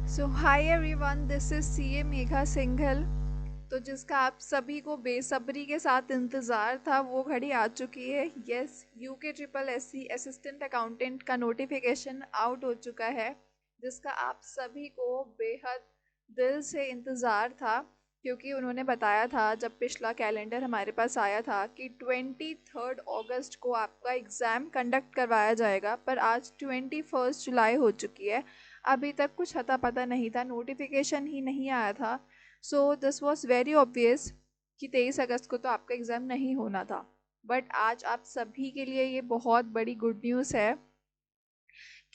So hi everyone, this is CA Megha Singhal. तो जिसका आप सभी को बेसब्री के साथ इंतज़ार था वो घड़ी आ चुकी है। Yes, UK triple SC assistant accountant का नोटिफिकेशन आउट हो चुका है, जिसका आप सभी को बेहद दिल से इंतज़ार था। क्योंकि उन्होंने बताया था जब पिछला कैलेंडर हमारे पास आया था कि 23 अगस्त को आपका एग्ज़ाम कंडक्ट करवाया जाएगा, पर आज 21 जुलाई हो चुकी है। अभी तक कुछ अता पता नहीं था, नोटिफिकेशन ही नहीं आया था। So this was very obvious कि 23 अगस्त को तो आपका एग्ज़ाम नहीं होना था। बट आज आप सभी के लिए ये बहुत बड़ी गुड न्यूज़ है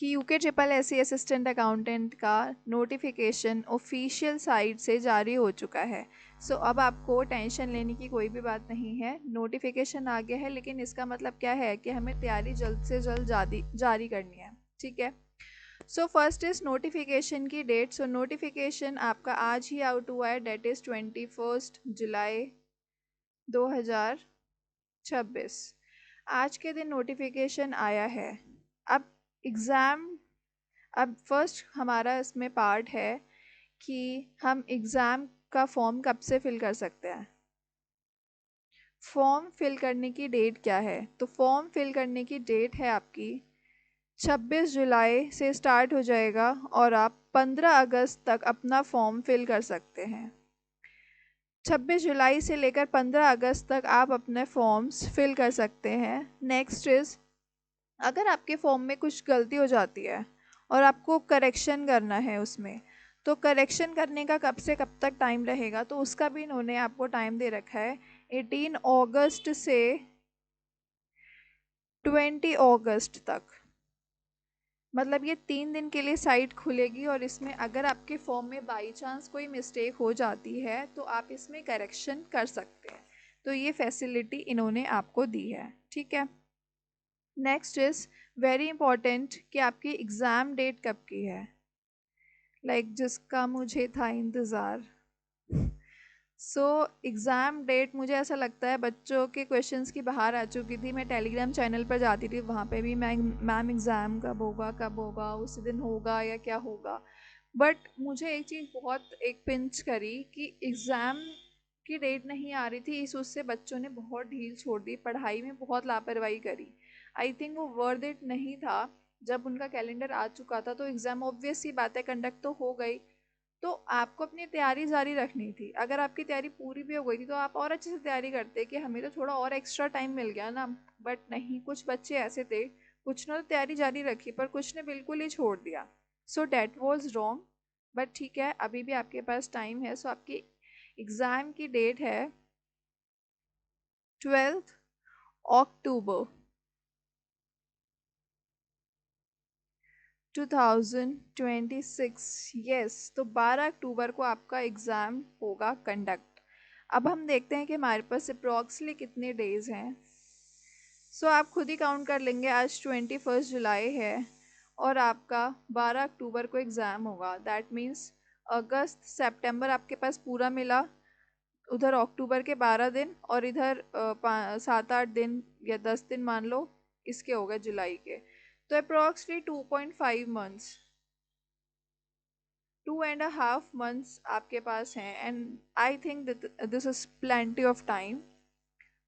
कि UK triple SC assistant accountant का नोटिफिकेशन ऑफिशियल साइट से जारी हो चुका है। सो अब आपको टेंशन लेने की कोई भी बात नहीं है। नोटिफिकेशन आ गया है, लेकिन इसका मतलब क्या है कि हमें तैयारी जल्द से जल्द जारी करनी है। ठीक है। सो फर्स्ट इज नोटिफिकेशन की डेट। सो नोटिफिकेशन आपका आज ही आउट हुआ है, डेट इज़ 21 जुलाई 2026। आज के दिन नोटिफिकेशन आया है। अब एग्ज़ाम, अब फर्स्ट हमारा इसमें पार्ट है कि हम एग्ज़ाम का फॉर्म कब से फिल कर सकते हैं। फॉर्म फिल करने की डेट क्या है? तो फॉर्म फिल करने की डेट है आपकी 26 जुलाई से स्टार्ट हो जाएगा और आप 15 अगस्त तक अपना फॉर्म फिल कर सकते हैं। 26 जुलाई से लेकर 15 अगस्त तक आप अपने फॉर्म्स फिल कर सकते हैं। नेक्स्ट इज़, अगर आपके फॉर्म में कुछ गलती हो जाती है और आपको करेक्शन करना है उसमें, तो करेक्शन करने का कब से कब तक टाइम रहेगा, तो उसका भी इन्होंने आपको टाइम दे रखा है 18 अगस्त से 20 अगस्त तक। मतलब ये 3 दिन के लिए साइट खुलेगी और इसमें अगर आपके फॉर्म में बाई चांस कोई मिस्टेक हो जाती है तो आप इसमें करेक्शन कर सकते हैं। तो ये फैसिलिटी इन्होंने आपको दी है। ठीक है। नेक्स्ट इज़ वेरी इंपॉर्टेंट कि आपकी एग्ज़ाम डेट कब की है, जिसका मुझे था इंतज़ार। सो एग्ज़ाम डेट, मुझे ऐसा लगता है बच्चों के क्वेश्चंस की बाहर आ चुकी थी। मैं टेलीग्राम चैनल पर जाती थी, वहाँ पे भी मैम एग्ज़ाम कब होगा, उसी दिन होगा या क्या होगा। बट मुझे एक चीज़ बहुत एक पिंच करी कि एग्ज़ाम की डेट नहीं आ रही थी, इस उससे बच्चों ने बहुत ढील छोड़ दी, पढ़ाई में बहुत लापरवाही करी। आई थिंक वो वर्थ इट नहीं था। जब उनका कैलेंडर आ चुका था तो एग्ज़ाम ऑब्वियस सी बात है कंडक्ट तो हो गई, तो आपको अपनी तैयारी जारी रखनी थी। अगर आपकी तैयारी पूरी भी हो गई थी तो आप और अच्छे से तैयारी करते कि हमें तो थोड़ा और एक्स्ट्रा टाइम मिल गया ना। बट नहीं, कुछ बच्चे ऐसे थे, कुछ ने तो तैयारी जारी रखी पर कुछ ने बिल्कुल ही छोड़ दिया। So that was wrong. But ठीक है, अभी भी आपके पास टाइम है। सो आपकी एग्ज़ाम की डेट है 12 अक्टूबर 2026। यस, तो 12 अक्टूबर को आपका एग्ज़ाम होगा कंडक्ट। अब हम देखते हैं कि हमारे पास अप्रॉक्सली कितने डेज़ हैं। सो आप खुद ही काउंट कर लेंगे। आज 21 जुलाई है और आपका 12 अक्टूबर को एग्ज़ाम होगा। दैट मीन्स अगस्त सितंबर आपके पास पूरा मिला, उधर अक्टूबर के 12 दिन और इधर 7-8 दिन या 10 दिन मान लो इसके हो गए जुलाई के। तो अप्रॉक्सली 2.5 मंथ्स, 2.5 मंथ्स आपके पास हैं। And I think this is plenty of time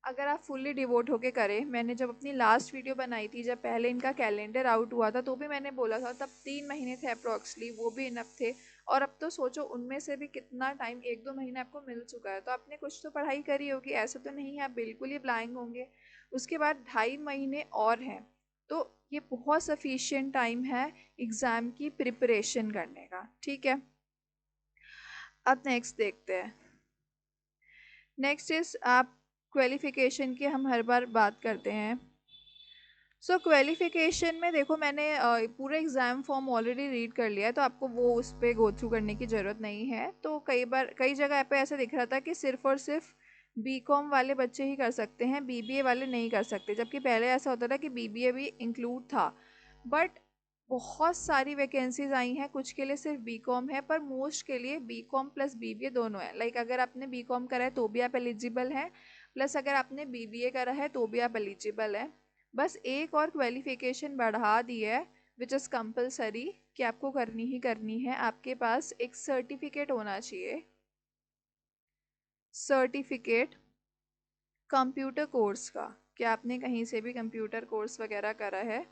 अगर आप फुल्ली डिवोट होके करें। मैंने जब अपनी लास्ट वीडियो बनाई थी, जब पहले इनका कैलेंडर आउट हुआ था, तो भी मैंने बोला था तब 3 महीने थे अप्रॉक्सली, वो भी इनफ थे। और अब तो सोचो उनमें से भी कितना टाइम, 1-2 महीने आपको मिल चुका है, तो आपने कुछ तो पढ़ाई करी होगी। ऐसा तो नहीं है आप बिल्कुल ही ब्लैंक होंगे। उसके बाद 2.5 महीने और हैं, तो ये बहुत सफिशिएंट टाइम है एग्ज़ाम की प्रिपरेशन करने का। ठीक है। अब नेक्स्ट देखते हैं। नेक्स्ट इज़ आप क्वालिफ़िकेशन की हम हर बार बात करते हैं। सो क्वालिफ़िकेशन में देखो, मैंने पूरा एग्ज़ाम फॉर्म ऑलरेडी रीड कर लिया है, तो आपको वो उस पर गो थ्रू करने की ज़रूरत नहीं है। तो कई जगह पे ऐसा दिख रहा था कि सिर्फ़ और सिर्फ बीकॉम वाले बच्चे ही कर सकते हैं, बीबीए वाले नहीं कर सकते, जबकि पहले ऐसा होता था कि बीबीए भी इंक्लूड था। बट बहुत सारी वैकेंसीज आई हैं, कुछ के लिए सिर्फ बीकॉम है, पर मोस्ट के लिए बीकॉम प्लस बीबीए दोनों है। अगर आपने बीकॉम करा है तो भी आप एलिजिबल हैं, प्लस अगर आपने बीबीए करा है तो भी आप एलिजिबल हैं। बस एक और क्वालिफिकेशन बढ़ा दी है, विच इज़ कंपलसरी कि आपको करनी ही करनी है, आपके पास एक सर्टिफिकेट होना चाहिए, सर्टिफिकेट कंप्यूटर कोर्स का, कि आपने कहीं से भी कंप्यूटर कोर्स वगैरह करा है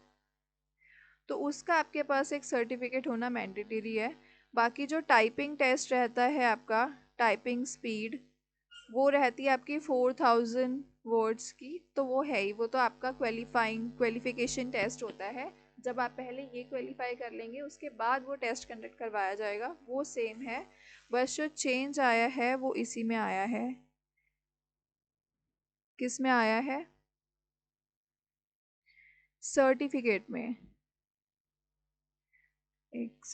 तो उसका आपके पास एक सर्टिफिकेट होना मैंडेटरी है। बाकी जो टाइपिंग टेस्ट रहता है आपका, टाइपिंग स्पीड, वो रहती है आपकी 4000 वर्ड्स की, तो वो है ही, वो तो आपका क्वालिफिकेशन टेस्ट होता है। जब आप पहले ये क्वालिफाई कर लेंगे उसके बाद वो टेस्ट कंडक्ट करवाया जाएगा, वो सेम है। बस जो चेंज आया है वो इसी में आया है। किस में आया है? सर्टिफिकेट में। एक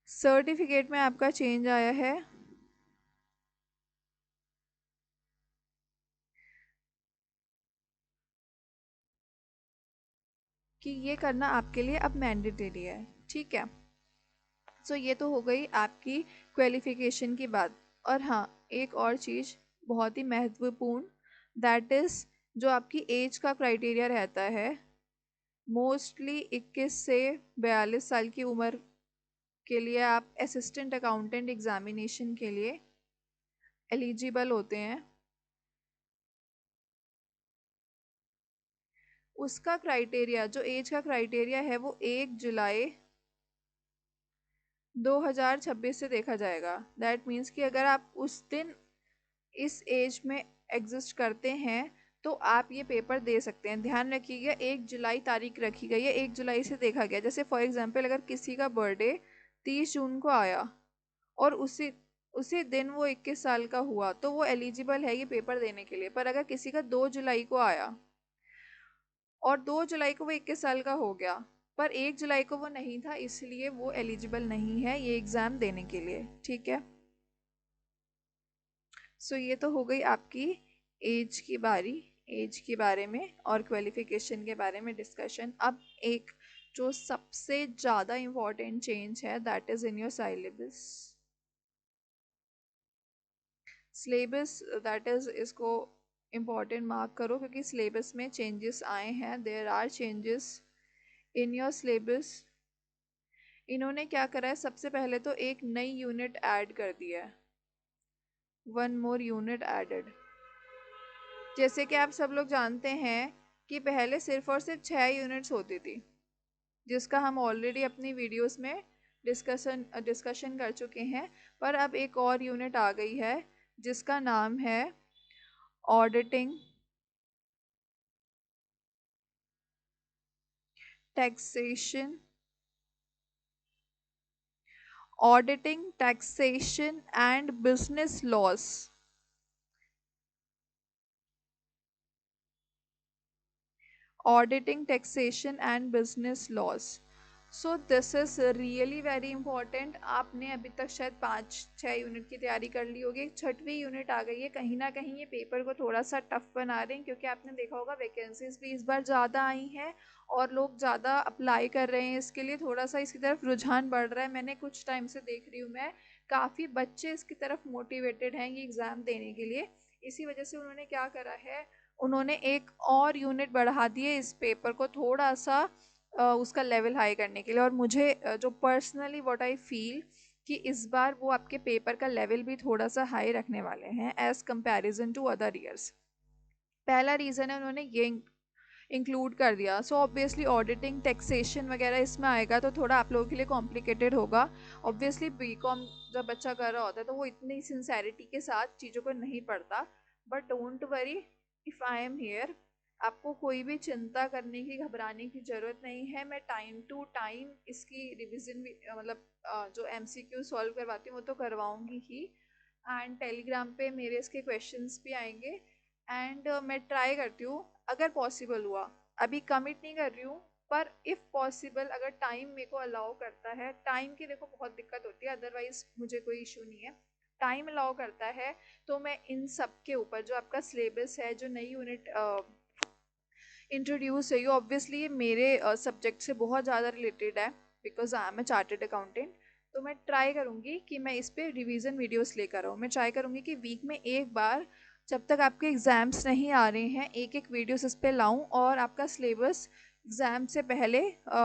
सर्टिफिकेट में आपका चेंज आया है कि ये करना आपके लिए अब मैंडेटरी है। ठीक है, सो ये तो हो गई आपकी क्वालिफिकेशन की बात। और हाँ, एक और चीज़ बहुत ही महत्वपूर्ण, दैट इज़ जो आपकी एज का क्राइटेरिया रहता है। मोस्टली 21 से 42 साल की उम्र के लिए आप असिस्टेंट अकाउंटेंट एग्जामिनेशन के लिए एलिजिबल होते हैं। उसका क्राइटेरिया, जो एज का क्राइटेरिया है, वो 1 जुलाई 2026 से देखा जाएगा। दैट मीन्स कि अगर आप उस दिन इस एज में एग्जिस्ट करते हैं तो आप ये पेपर दे सकते हैं। ध्यान रखिएगा, 1 जुलाई तारीख रखी गई है, 1 जुलाई से देखा गया। जैसे फॉर एग्जांपल अगर किसी का बर्थडे 30 जून को आया और उसी उसी दिन वो 21 साल का हुआ तो वो एलिजिबल है ये पेपर देने के लिए। पर अगर किसी का 2 जुलाई को आया और 2 जुलाई को वो 21 साल का हो गया पर 1 जुलाई को वो नहीं था, इसलिए वो एलिजिबल नहीं है ये एग्ज़ाम देने के लिए। ठीक है, सो ये तो हो गई आपकी एज की बारी, एज के बारे में और क्वालिफिकेशन के बारे में डिस्कशन। अब एक जो सबसे ज़्यादा इम्पोर्टेंट चेंज है, that is in your syllabus. Syllabus, that is, इसको इम्पोर्टेंट मार्क करो क्योंकि सिलेबस में चेंजेस आए हैं। There are changes in your syllabus. इन्होंने क्या करा है, सबसे पहले तो एक नई यूनिट ऐड कर दिया है, वन मोर यूनिट एडेड। जैसे कि आप सब लोग जानते हैं कि पहले सिर्फ और सिर्फ 6 यूनिट्स होती थी, जिसका हम ऑलरेडी अपनी वीडियोस में डिस्कशन कर चुके हैं। पर अब एक और यूनिट आ गई है जिसका नाम है auditing, taxation, auditing, taxation and business loss. Auditing, taxation and business loss. So this is really very important. आपने अभी तक शायद 5-6 यूनिट की तैयारी कर ली होगी, एक छठवीं यूनिट आ गई है। कहीं ना कहीं ये पेपर को थोड़ा सा टफ बना रहे हैं क्योंकि आपने देखा होगा वैकेंसीज भी इस बार ज़्यादा आई हैं और लोग ज़्यादा अप्लाई कर रहे हैं इसके लिए, थोड़ा सा इसकी तरफ रुझान बढ़ रहा है। मैंने कुछ टाइम से देख रही हूँ मैं, काफ़ी बच्चे इसकी तरफ मोटिवेटेड हैं ये एग्ज़ाम देने के लिए। इसी वजह से उन्होंने क्या करा है, उन्होंने एक और यूनिट बढ़ा दी है इस पेपर को थोड़ा सा उसका लेवल हाई करने के लिए। और मुझे जो पर्सनली व्हाट आई फील कि इस बार वो आपके पेपर का लेवल भी थोड़ा सा हाई रखने वाले हैं as comparison to other years. पहला रीज़न है उन्होंने ये इंक्लूड कर दिया। सो ऑब्वियसली ऑडिटिंग, टैक्सेशन वगैरह इसमें आएगा तो थोड़ा आप लोगों के लिए कॉम्प्लिकेटेड होगा। ऑब्वियसली बीकॉम जब बच्चा कर रहा होता है तो वो इतनी सिंसेरिटी के साथ चीज़ों को नहीं पढ़ता। But don't worry, if I am here. आपको कोई भी चिंता करने की, घबराने की ज़रूरत नहीं है। मैं टाइम टू टाइम इसकी रिविज़न भी मतलब जो MCQ सॉल्व करवाती हूँ वो तो करवाऊँगी ही। एंड टेलीग्राम पे मेरे इसके क्वेश्चंस भी आएंगे। एंड मैं ट्राई करती हूँ अगर पॉसिबल हुआ, अभी कमिट नहीं कर रही हूँ, पर इफ़ पॉसिबल अगर टाइम मेरे को अलाउ करता है, टाइम की देखो बहुत दिक्कत होती है, अदरवाइज मुझे कोई इशू नहीं है, टाइम अलाउ करता है तो मैं इन सब के ऊपर जो आपका सिलेबस है, जो नई यूनिट इंट्रोड्यूस है, ऑब्वियसली ये मेरे सब्जेक्ट से बहुत ज़्यादा रिलेटेड है because I am a chartered accountant. तो मैं ट्राई करूँगी कि मैं इस पर रिवीजन वीडियोस लेकर आऊँ। मैं ट्राई करूँगी कि वीक में एक बार जब तक आपके एग्ज़ाम्स नहीं आ रहे हैं एक एक वीडियोस इस पे लाऊं और आपका सिलेबस एग्ज़ाम से पहले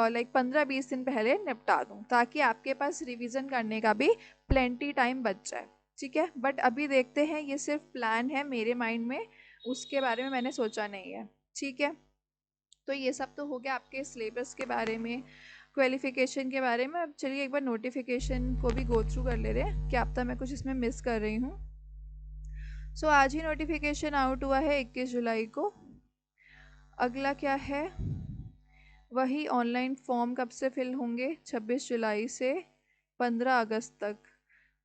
लाइक 15-20 दिन पहले निपटा दूं, ताकि आपके पास रिवीजन करने का भी प्लेंटी टाइम बच जाए। ठीक है, बट अभी देखते हैं, ये सिर्फ प्लान है मेरे माइंड में, उसके बारे में मैंने सोचा नहीं है। ठीक है, तो ये सब तो हो गया आपके सिलेबस के बारे में, क्वालिफिकेशन के बारे में। अब चलिए एक बार नोटिफिकेशन को भी गो थ्रू कर ले रहे हैं, क्या पता मैं कुछ इसमें मिस कर रही हूँ। सो आज ही नोटिफिकेशन आउट हुआ है 21 जुलाई को। अगला क्या है, वही ऑनलाइन फॉर्म कब से फिल होंगे, 26 जुलाई से 15 अगस्त तक।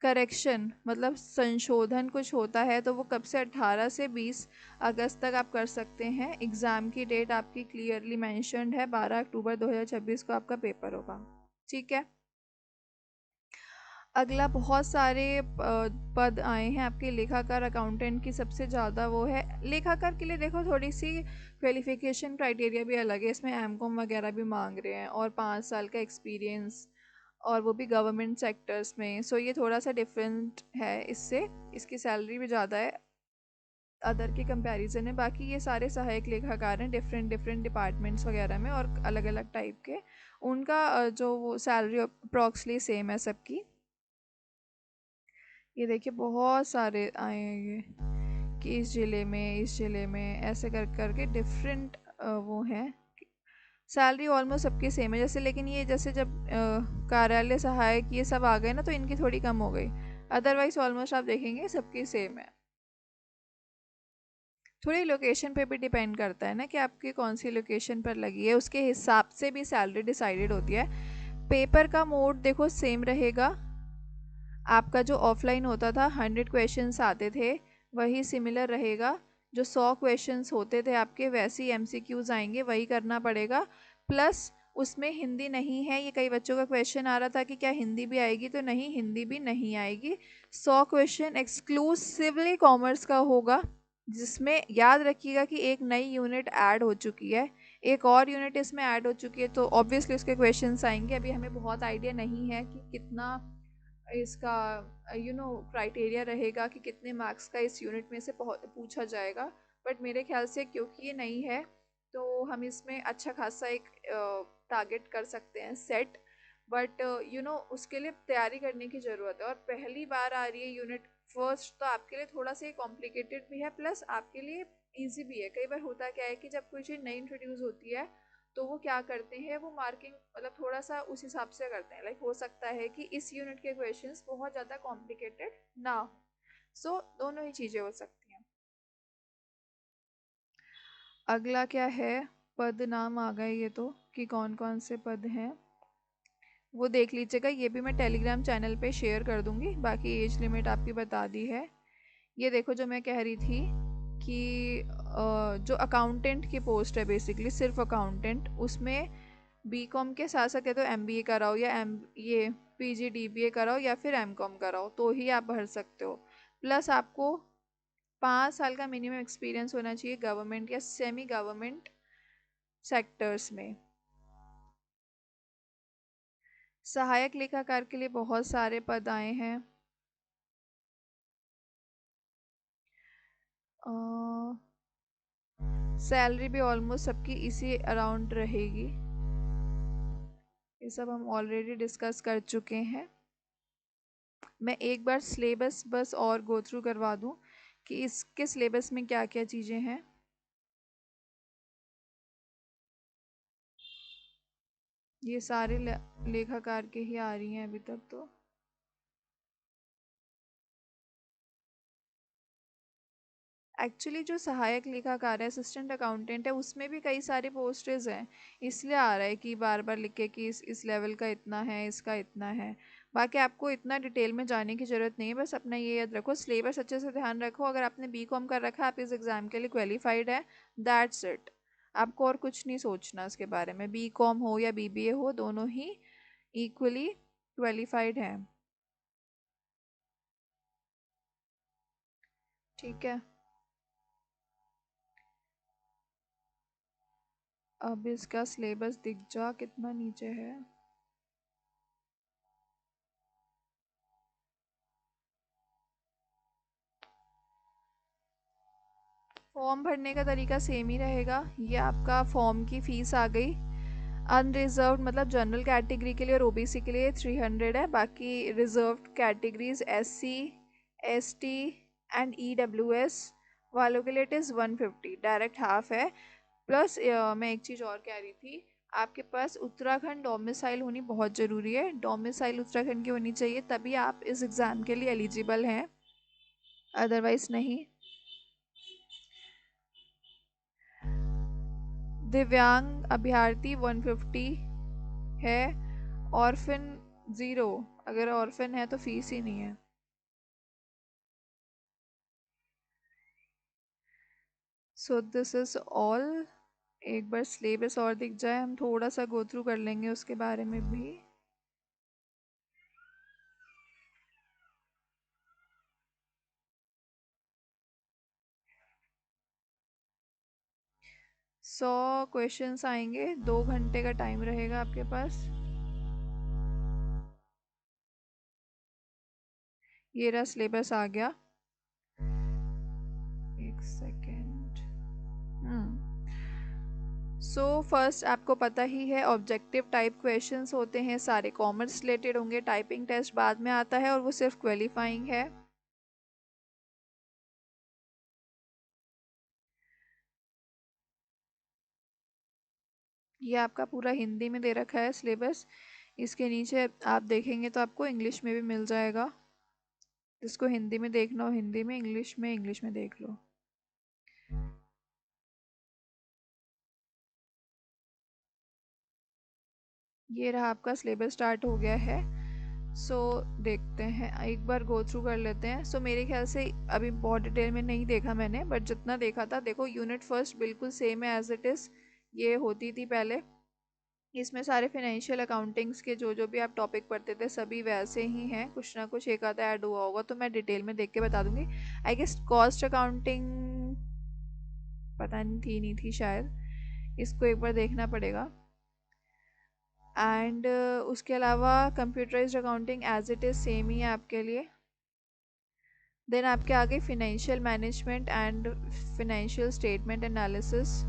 करेक्शन मतलब संशोधन कुछ होता है तो वो कब से, 18 से 20 अगस्त तक आप कर सकते हैं। एग्ज़ाम की डेट आपकी क्लियरली मेंशन्ड है, 12 अक्टूबर 2026 को आपका पेपर होगा। ठीक है, अगला बहुत सारे पद आए हैं आपके लेखाकार अकाउंटेंट की, सबसे ज़्यादा वो है लेखाकार के लिए। देखो थोड़ी सी क्वालिफिकेशन क्राइटेरिया भी अलग है, इसमें एमकॉम वगैरह भी मांग रहे हैं और 5 साल का एक्सपीरियंस, और वो भी गवर्नमेंट सेक्टर्स में। सो ये थोड़ा सा डिफरेंट है इससे, इसकी सैलरी भी ज़्यादा है अदर के कंपैरिजन है। बाकी ये सारे सहायक लेखाकार हैं डिफरेंट डिफरेंट डिपार्टमेंट्स वगैरह में और अलग अलग टाइप के, उनका जो वो सैलरी अप्रॉक्सली सेम है सबकी। ये देखिए बहुत सारे आए हैं ये, कि इस ज़िले में, इस ज़िले में, ऐसे कर करके डिफरेंट वो हैं। सैलरी ऑलमोस्ट सबकी सेम है जैसे, लेकिन ये जैसे जब कार्यालय सहायक ये सब आ गए ना तो इनकी थोड़ी कम हो गई, अदरवाइज ऑलमोस्ट आप देखेंगे सबकी सेम है। थोड़ी लोकेशन पे भी डिपेंड करता है ना कि आपकी कौन सी लोकेशन पर लगी है, उसके हिसाब से भी सैलरी डिसाइडेड होती है। पेपर का मोड देखो सेम रहेगा, आपका जो ऑफलाइन होता था 100 क्वेश्चंस आते थे, वही सिमिलर रहेगा। जो 100 क्वेश्चंस होते थे आपके, वैसे ही एमसीक्यूज आएंगे, वही करना पड़ेगा। प्लस उसमें हिंदी नहीं है, ये कई बच्चों का क्वेश्चन आ रहा था कि क्या हिंदी भी आएगी, तो नहीं, हिंदी भी नहीं आएगी। 100 क्वेश्चन एक्सक्लूसिवली कॉमर्स का होगा, जिसमें याद रखिएगा कि एक नई यूनिट ऐड हो चुकी है, एक और यूनिट इसमें ऐड हो चुकी है, तो ऑब्वियसली उसके क्वेश्चंस आएंगे। अभी हमें बहुत आइडिया नहीं है कि कितना इसका क्राइटेरिया रहेगा, कि कितने मार्क्स का इस यूनिट में से पूछा जाएगा। बट मेरे ख्याल से क्योंकि ये नहीं है तो हम इसमें अच्छा खासा एक टारगेट कर सकते हैं सेट। बट उसके लिए तैयारी करने की ज़रूरत है, और पहली बार आ रही है यूनिट फर्स्ट, तो आपके लिए थोड़ा सा कॉम्प्लिकेटेड भी है, प्लस आपके लिए ईजी भी है। कई बार होता क्या है कि जब कोई चीज़ नई इंट्रोड्यूस होती है तो वो क्या करते हैं, वो मार्किंग मतलब थोड़ा सा उस हिसाब से करते हैं, लाइक हो सकता है कि इस यूनिट के क्वेश्चंस बहुत ज़्यादा कॉम्प्लिकेटेड ना हो। सो दोनों ही चीज़ें हो सकती हैं। अगला क्या है, पद नाम आ गए ये तो, कि कौन कौन से पद हैं वो देख लीजिएगा, ये भी मैं टेलीग्राम चैनल पे शेयर कर दूंगी। बाकी एज लिमिट आपकी बता दी है। ये देखो जो मैं कह रही थी कि जो अकाउंटेंट की पोस्ट है, बेसिकली सिर्फ अकाउंटेंट, उसमें बीकॉम के साथ साथ या तो एमबीए कराओ, या एम ये पीजीडीबीए कराओ, या फिर एमकॉम कराओ, तो ही आप भर सकते हो। प्लस आपको 5 साल का मिनिमम एक्सपीरियंस होना चाहिए गवर्नमेंट या सेमी गवर्नमेंट सेक्टर्स में। सहायक लेखाकार के लिए बहुत सारे पद आए हैं। सैलरी भी ऑलमोस्ट सबकी इसी अराउंड रहेगी, ये सब हम ऑलरेडी डिस्कस कर चुके हैं। मैं एक बार सिलेबस बस और गो थ्रू करवा दूं कि इसके सिलेबस में क्या क्या चीज़ें हैं। ये सारे लेखाकार के ही आ रही हैं अभी तक तो। एक्चुअली जो सहायक लेखाकार है, असिस्टेंट अकाउंटेंट है, उसमें भी कई सारे पोस्टेज हैं, इसलिए आ रहा है कि बार बार लिख के कि इस लेवल का इतना है, इसका इतना है। बाकी आपको इतना डिटेल में जाने की ज़रूरत नहीं है, बस अपना ये याद रखो, सिलेबस अच्छे से ध्यान रखो। अगर आपने बीकॉम कर रखा है, आप इस एग्ज़ाम के लिए क्वालिफाइड है, दैट्स इट। आपको और कुछ नहीं सोचना इसके बारे में, बीकॉम हो या बीबीए हो, दोनों ही इक्वली क्वालिफाइड हैं। ठीक है, अब इसका सिलेबस दिख जा कितना नीचे है। फॉर्म भरने का तरीका सेम ही रहेगा। ये आपका फॉर्म की फ़ीस आ गई। अनरिजर्व्ड मतलब जनरल कैटेगरी के लिए और ओबीसी के लिए 300 है। बाकी reserved categories SC, ST and EWS वालों के लिए इट इज़ 150, डायरेक्ट हाफ है। प्लस मैं एक चीज़ और कह रही थी, आपके पास उत्तराखंड डोमिसाइल होनी बहुत ज़रूरी है। डोमिसाइल उत्तराखंड की होनी चाहिए, तभी आप इस एग्ज़ाम के लिए एलिजिबल हैं, अदरवाइज नहीं। दिव्यांग अभ्यर्थी 150 है। ऑर्फन 0, अगर ऑर्फन है तो फीस ही नहीं है। So this is all. एक बार सिलेबस और दिख जाए, हम थोड़ा सा गो थ्रू कर लेंगे उसके बारे में भी। सौ क्वेश्चंस आएंगे, 2 घंटे का टाइम रहेगा आपके पास। ये रहा सिलेबस आ गया। एक सेकेंड। सो फर्स्ट आपको पता ही है, ऑब्जेक्टिव टाइप क्वेश्चंस होते हैं, सारे कॉमर्स रिलेटेड होंगे। टाइपिंग टेस्ट बाद में आता है और वो सिर्फ क्वालिफाइंग है। ये आपका पूरा हिंदी में दे रखा है सिलेबस। इसके नीचे आप देखेंगे तो आपको इंग्लिश में भी मिल जाएगा। जिसको हिंदी में देखना हो हिंदी में, इंग्लिश में देख लो। ये रहा आपका सिलेबस स्टार्ट हो गया है। सो देखते हैं, एक बार गो थ्रू कर लेते हैं। सो मेरे ख्याल से अभी बहुत डिटेल में नहीं देखा मैंने, बट जितना देखा था, देखो यूनिट फर्स्ट बिल्कुल सेम है एज इट इज़, ये होती थी पहले। इसमें सारे फाइनेंशियल अकाउंटिंग्स के जो जो भी आप टॉपिक पढ़ते थे सभी वैसे ही हैं, कुछ ना कुछ एक आधा ऐड हुआ होगा तो मैं डिटेल में देख के बता दूंगी। आई गेस कॉस्ट अकाउंटिंग पता नहीं थी, नहीं थी शायद, इसको एक बार देखना पड़ेगा। एंड उसके अलावा computerised accounting as it is same ही है आपके लिए। देन आपके आगे financial management and financial statement analysis.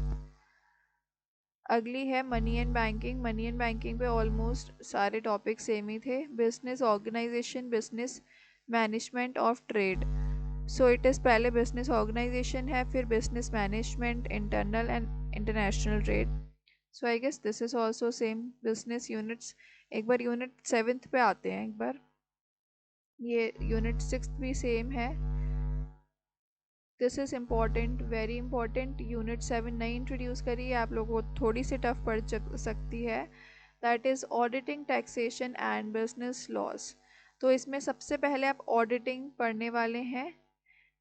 अगली है money and banking. Money and banking पे ऑलमोस्ट सारे टॉपिक सेम ही थे। Business organisation, business management of trade. So it is पहले बिजनेस ऑर्गेनाइजेशन है, फिर business management, internal and international trade. So I guess this is also same. Business units एक बार unit 7th पे आते हैं एक बार। ये यूनिट 6th भी सेम है। This is important, very important. Unit 7 नई इंट्रोड्यूस करी है, आप लोगों को थोड़ी सी टफ पड़ सकती है। That is auditing, taxation and business loss. तो इसमें सबसे पहले आप ऑडिटिंग पढ़ने वाले हैं,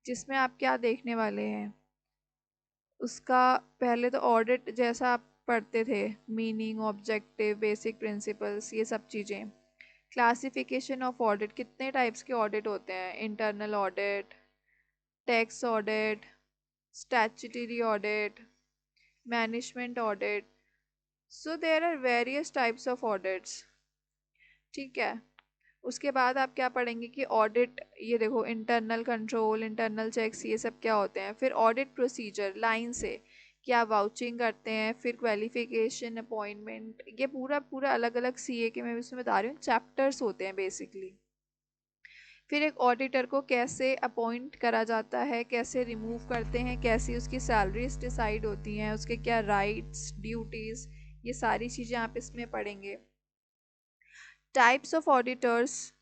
जिसमें आप क्या देखने वाले हैं, उसका पहले तो ऑडिट जैसा आप पढ़ते थे, मीनिंग, ऑब्जेक्टिव, बेसिक प्रिंसिपल्स, ये सब चीज़ें। क्लासिफिकेशन ऑफ ऑडिट, कितने टाइप्स के ऑडिट होते हैं, internal audit, tax audit, statutory audit, management audit. So there are various types of audits. ठीक है। उसके बाद आप क्या पढ़ेंगे कि ऑडिट, ये देखो इंटरनल कंट्रोल, इंटरनल चेक्स, ये सब क्या होते हैं। फिर ऑडिट प्रोसीजर लाइन से, क्या वाउचिंग करते हैं, फिर क्वालिफिकेशन, अपॉइंटमेंट, ये पूरा पूरा अलग अलग सीए के मैं इसमें बता रही हूँ, चैप्टर्स होते हैं बेसिकली। फिर एक ऑडिटर को कैसे अपॉइंट करा जाता है, कैसे रिमूव करते हैं, कैसी उसकी सैलरीज डिसाइड होती हैं, उसके क्या राइट्स, ड्यूटीज़, ये सारी चीज़ें आप इसमें पढ़ेंगे। टाइप्स ऑफ ऑडिटर्स,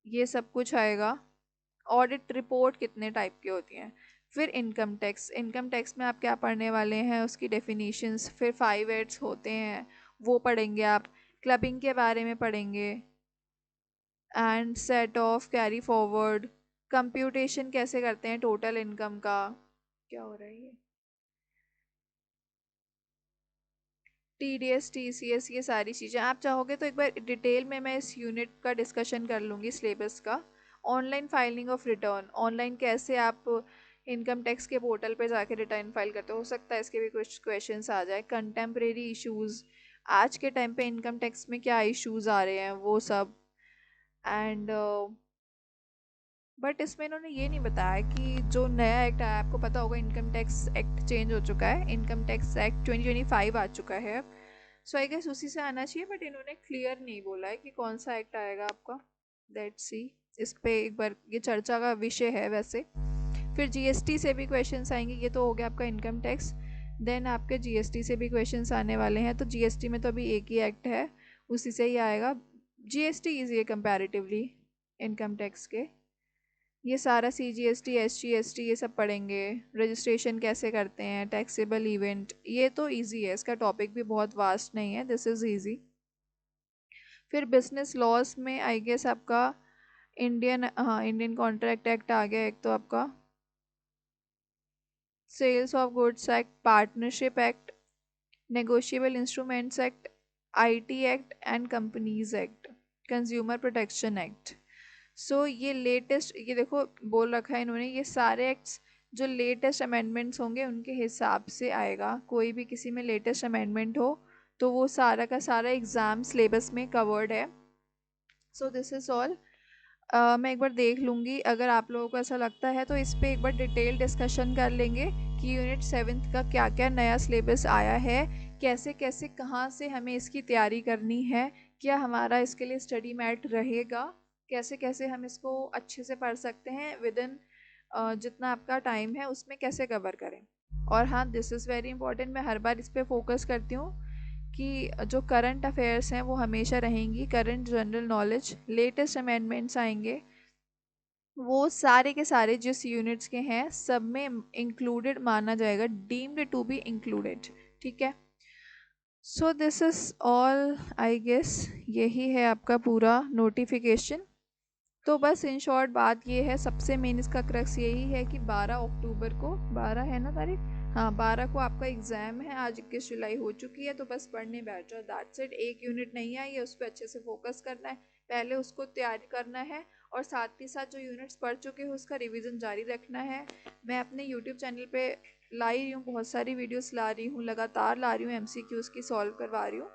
ये सब कुछ आएगा। ऑडिट रिपोर्ट कितने टाइप की होती हैं। फिर इनकम टैक्स, इनकम टैक्स में आप क्या पढ़ने वाले हैं, उसकी डेफिनेशंस। फिर 5 होते हैं, वो पढ़ेंगे आप। क्लबिंग के बारे में पढ़ेंगे। And set of, carry forward, computation कैसे करते हैं टोटल इनकम का। क्या हो रहा है ये, टीडीएस, टीसीएस, ये सारी चीज़ें आप चाहोगे तो एक बार डिटेल में मैं इस यूनिट का डिस्कशन कर लूँगी, सिलेबस का। Online filing of return, online कैसे आप इनकम टैक्स के पोर्टल पे जाके रिटर्न फाइल करते हो सकता है इसके भी कुछ क्वेश्चंस आ जाए। कंटेम्प्रेरी इश्यूज़, आज के टाइम पे इनकम टैक्स में क्या इश्यूज़ आ रहे हैं वो सब। एंड बट इसमें इन्होंने ये नहीं बताया कि जो नया एक्ट आया, आपको पता होगा इनकम टैक्स एक्ट चेंज हो चुका है, इनकम टैक्स एक्ट 2025 आ चुका है अब। सो आई गेस उसी से आना चाहिए, बट इन्होंने क्लियर नहीं बोला है कि कौन सा एक्ट आएगा आपका। लेट्स सी, इस पे एक बार ये चर्चा का विषय है वैसे। फिर जीएसटी से भी क्वेश्चंस आएंगे, ये तो हो गया आपका इनकम टैक्स। देन आपके जीएसटी से भी क्वेश्चंस आने वाले हैं, तो जीएसटी में तो अभी एक ही एक्ट है, उसी से ही आएगा। जीएसटी इजी है कंपैरेटिवली इनकम टैक्स के। ये सारा सीजीएसटी एसजीएसटी ये सब पढ़ेंगे, रजिस्ट्रेशन कैसे करते हैं, टैक्सेबल इवेंट, ये तो इजी है, इसका टॉपिक भी बहुत वास्ट नहीं है, दिस इज़ इजी। फिर बिजनेस लॉस में आई गेस आपका इंडियन कॉन्ट्रैक्ट एक्ट आ गया एक, तो आपका sales of goods act, partnership act, negotiable instruments act, IT act and companies act, consumer protection act. So ये लेटेस्ट, ये देखो बोल रखा है इन्होंने, ये सारे एक्ट्स जो लेटेस्ट अमेंडमेंट्स होंगे उनके हिसाब से आएगा। कोई भी किसी में लेटेस्ट अमेंडमेंट हो तो वो सारा का सारा एग्ज़ाम सिलेबस में कवर्ड है। So this is all. मैं एक बार देख लूँगी, अगर आप लोगों को ऐसा लगता है तो इस पर एक बार डिटेल डिस्कशन कर लेंगे कि यूनिट 7th का क्या क्या नया सिलेबस आया है, कैसे कैसे कहाँ से हमें इसकी तैयारी करनी है, क्या हमारा इसके लिए स्टडी मैट रहेगा, कैसे कैसे हम इसको अच्छे से पढ़ सकते हैं विद इन जितना आपका टाइम है उसमें कैसे कवर करें। और हाँ, दिस इज़ वेरी इंपॉर्टेंट, मैं हर बार इस पर फोकस करती हूँ कि जो करंट अफेयर्स हैं वो हमेशा रहेंगी, current general knowledge, latest amendments आएंगे, वो सारे के सारे जिस यूनिट्स के हैं सब में इंक्लूडेड माना जाएगा, डीम्ड टू बी इंक्लूडेड। ठीक है, so this is all I guess, यही है आपका पूरा नोटिफिकेशन। तो बस इन शॉर्ट बात ये है, सबसे मेन इसका क्रक्स यही है कि 12 अक्टूबर को, 12 है ना तारीख, हाँ 12 को आपका एग्ज़ाम है, आज 21 जुलाई हो चुकी है, तो बस पढ़ने बैठ जाओ, दैट्स इट। एक यूनिट नहीं आई है उस पर अच्छे से फोकस करना है, पहले उसको तैयारी करना है, और साथ ही साथ जो यूनिट्स पढ़ चुके हो उसका रिवीजन जारी रखना है। मैं अपने यूट्यूब चैनल पे ला रही हूँ, बहुत सारी वीडियोस ला रही हूँ, लगातार ला रही हूँ, एमसीक्यूज़ की सॉल्व करवा रही हूँ।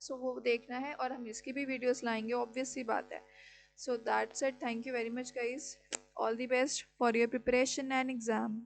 सो वो देखना है, और हम इसकी भी वीडियोस लाएंगे, ऑब्वियस सी बात है। So that's it. Thank you very much, guys. All the best for your preparation and exam.